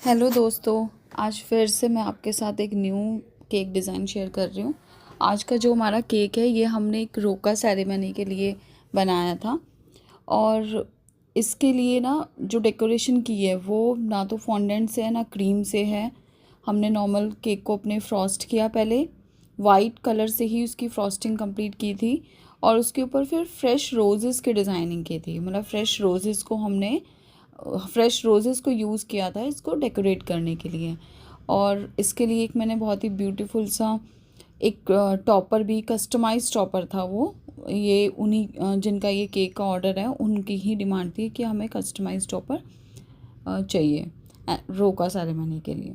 Hello दोस्तों, आज फिर से मैं आपके साथ एक न्यू केक डिज़ाइन शेयर कर रही हूँ। आज का जो हमारा केक है ये हमने एक रोका सेरेमनी के लिए बनाया था। और इसके लिए ना जो डेकोरेशन की है वो ना तो फॉन्डेंट से है ना क्रीम से है। हमने नॉर्मल केक को अपने फ्रॉस्ट किया, पहले वाइट कलर से ही उसकी फ्रॉस्टिंग कंप्लीट की थी और उसके ऊपर फिर फ्रेश रोज़ेस की डिज़ाइनिंग की थी। मतलब फ्रेश रोज़ेस को यूज़ किया था इसको डेकोरेट करने के लिए। और इसके लिए एक मैंने बहुत ही ब्यूटीफुल सा एक टॉपर भी, कस्टमाइज टॉपर था वो। ये उन्हीं जिनका ये केक का ऑर्डर है उनकी ही डिमांड थी कि हमें कस्टमाइज टॉपर चाहिए रोका सेरेमनी के लिए।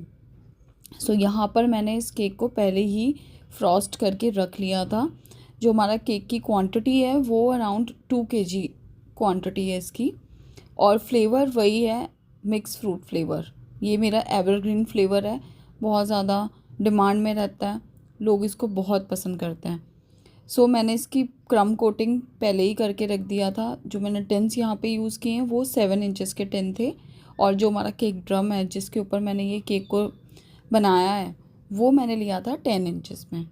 सो यहाँ पर मैंने इस केक को पहले ही फ्रॉस्ट करके रख लिया था। जो हमारा केक की क्वांटिटी है वो अराउंड 2 kg क्वांटिटी है इसकी। और फ्लेवर वही है, मिक्स फ्रूट फ्लेवर। ये मेरा एवरग्रीन फ्लेवर है, बहुत ज़्यादा डिमांड में रहता है, लोग इसको बहुत पसंद करते हैं। सो मैंने इसकी क्रम कोटिंग पहले ही करके रख दिया था। जो मैंने टिन्स यहाँ पे यूज़ किए हैं वो 7 इंचेस के टिन थे। और जो हमारा केक ड्रम है जिसके ऊपर मैंने ये केक को बनाया है वो मैंने लिया था 10 इंचेस में।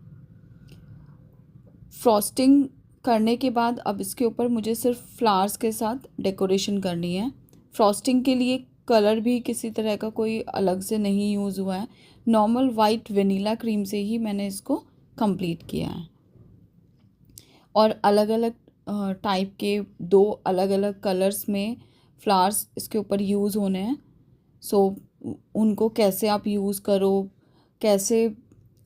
फ्रॉस्टिंग करने के बाद अब इसके ऊपर मुझे सिर्फ फ्लावर्स के साथ डेकोरेशन करनी है। फ्रॉस्टिंग के लिए कलर भी किसी तरह का कोई अलग से नहीं यूज़ हुआ है, नॉर्मल वाइट वेनिला क्रीम से ही मैंने इसको कंप्लीट किया है। और अलग अलग टाइप के 2 अलग अलग कलर्स में फ्लावर्स इसके ऊपर यूज़ होने हैं। सो उनको कैसे आप यूज़ करो, कैसे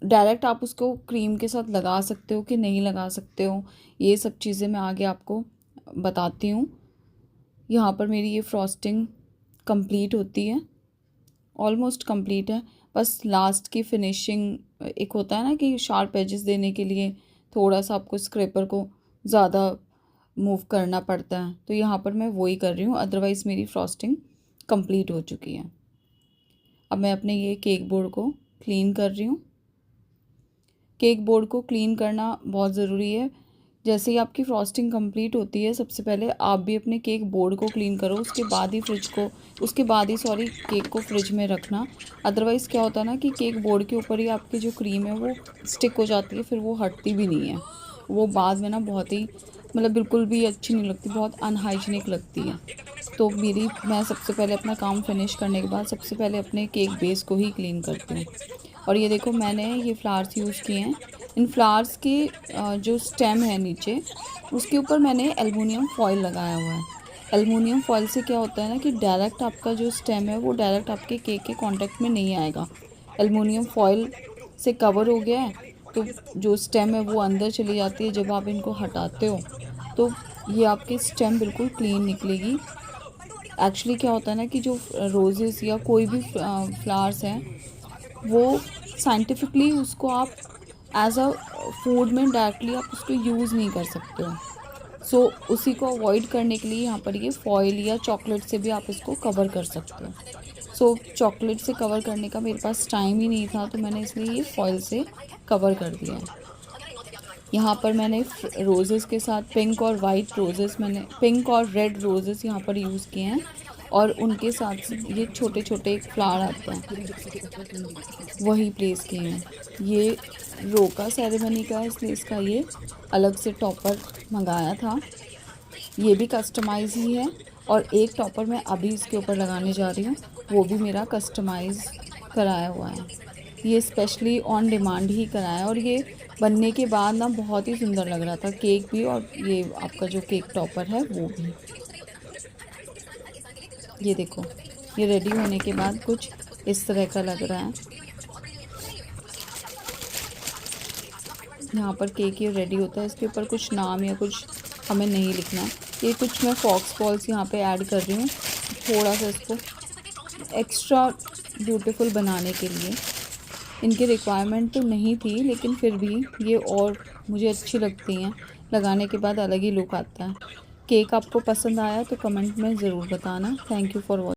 डायरेक्ट आप उसको क्रीम के साथ लगा सकते हो कि नहीं लगा सकते हो, ये सब चीज़ें मैं आगे आपको बताती हूँ। यहाँ पर मेरी ये फ्रॉस्टिंग कंप्लीट होती है, ऑलमोस्ट कंप्लीट है। बस लास्ट की फिनिशिंग एक होता है ना कि शार्प एजेस देने के लिए थोड़ा सा आपको स्क्रैपर को ज़्यादा मूव करना पड़ता है, तो यहाँ पर मैं वही कर रही हूँ। अदरवाइज़ मेरी फ्रॉस्टिंग कंप्लीट हो चुकी है। अब मैं अपने ये केक बोर्ड को क्लीन कर रही हूँ। केक बोर्ड को क्लीन करना बहुत ज़रूरी है। जैसे ही आपकी फ्रॉस्टिंग कंप्लीट होती है सबसे पहले आप भी अपने केक बोर्ड को क्लीन करो, उसके बाद ही केक को फ्रिज में रखना। अदरवाइज़ क्या होता है ना कि केक बोर्ड के ऊपर ही आपकी जो क्रीम है वो स्टिक हो जाती है, फिर वो हटती भी नहीं है। वो बाद में ना बहुत ही मतलब बिल्कुल भी अच्छी नहीं लगती, बहुत अनहाइजीनिक लगती है। तो मैं सबसे पहले अपना काम फिनिश करने के बाद सबसे पहले अपने केक बेस को ही क्लीन करती हूँ। और ये देखो मैंने ये फ्लावर्स यूज़ किए हैं। इन फ्लावर्स के जो स्टेम है नीचे उसके ऊपर मैंने एल्युमिनियम फॉयल लगाया हुआ है। एल्युमिनियम फॉयल से क्या होता है ना कि डायरेक्ट आपका जो स्टेम है वो डायरेक्ट आपके केक के कांटेक्ट में नहीं आएगा। एल्युमिनियम फॉयल से कवर हो गया है तो जो स्टेम है वो अंदर चली जाती है। जब आप इनको हटाते हो तो ये आपकी स्टेम बिल्कुल क्लीन निकलेगी। एक्चुअली क्या होता है ना कि जो रोज़ेस या कोई भी फ्लावर्स हैं वो साइंटिफिकली उसको आप एज अ फूड में डायरेक्टली आप उसको यूज़ नहीं कर सकते हो। सो उसी को अवॉइड करने के लिए यहाँ पर ये फॉयल या चॉकलेट से भी आप इसको कवर कर सकते हो। सो चॉकलेट से कवर करने का मेरे पास टाइम ही नहीं था तो मैंने इसलिए ये फॉयल से कवर कर दिया है। यहाँ पर मैंने रोज़ेस के साथ पिंक और रेड रोज़ेस यहाँ पर यूज़ किए हैं। और उनके साथ ये छोटे छोटे फ्लावर आते हैं वही प्लेस किए हैं। ये रोका सेरेमनी का है इसलिए इसका ये अलग से टॉपर मंगाया था। ये भी कस्टमाइज़ ही है। और एक टॉपर मैं अभी इसके ऊपर लगाने जा रही हूँ, वो भी मेरा कस्टमाइज़ कराया हुआ है। ये स्पेशली ऑन डिमांड ही कराया और ये बनने के बाद ना बहुत ही सुंदर लग रहा था केक भी और ये आपका जो केक टॉपर है वो भी। ये देखो ये रेडी होने के बाद कुछ इस तरह का लग रहा है। यहाँ पर केक ये रेडी होता है, इसके ऊपर कुछ नाम या कुछ हमें नहीं लिखना है। ये कुछ मैं फॉक्स बॉल्स यहाँ पे ऐड कर रही हूँ थोड़ा सा इसको एक्स्ट्रा ब्यूटीफुल बनाने के लिए। इनकी रिक्वायरमेंट तो नहीं थी लेकिन फिर भी ये और मुझे अच्छी लगती हैं, लगाने के बाद अलग ही लुक आता है। केक आपको पसंद आया तो कमेंट में ज़रूर बताना। Thank you for watching.